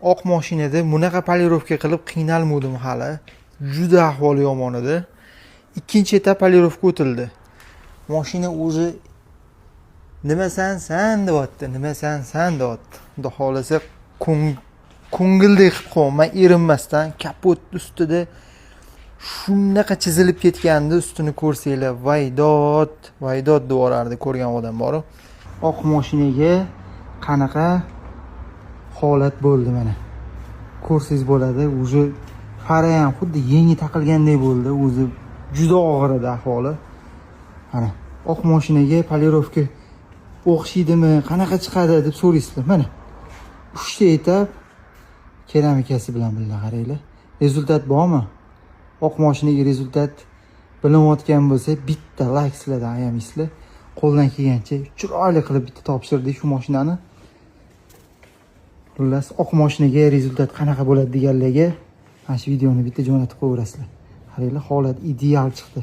oq mashinada bunaqa polirovka qilib qiynalmadim hali. Juda ahvoli yomon edi. Ikkinchi etap polirovka o'tildi. Mashina o'zi nima san deyapti, nima san deyapti. Xudo xolasa ko'ngildek qilib qo'yman erinmasdan kapot ustida shunaqa chizilib ketgandi, ustini ko'rsanglar vaydod devorardi ko'rgan odam borib. Oq mashinaga qanaqa holat bo'ldi mana. Ko'rsangiz bo'ladi, o'zi fari ham xuddi yangi taqilgandek bo'ldi, o'zi juda og'ir edi ahvoli. Mana oq mashinaga polirovka o'xshaydimi, qanaqa chiqadi deb so'raysizlar. Mana 3 ta etap keramikasi bilan birga qaranglar. Rezultat bormi? Oq mashinaga rezultat bilinayotgan bo'lsa, bitta like sizlardan ayamaysizlar. Qo'ldan kelgancha chiroyli qilib bitta topshirdik shu mashinani. Xullas, oq mashinaga rezultat qanaqa bo'ladi deganlarga mana shu videoni bitta jo'natib qo'yasizlar. Qaranglar, holat ideal chiqdi.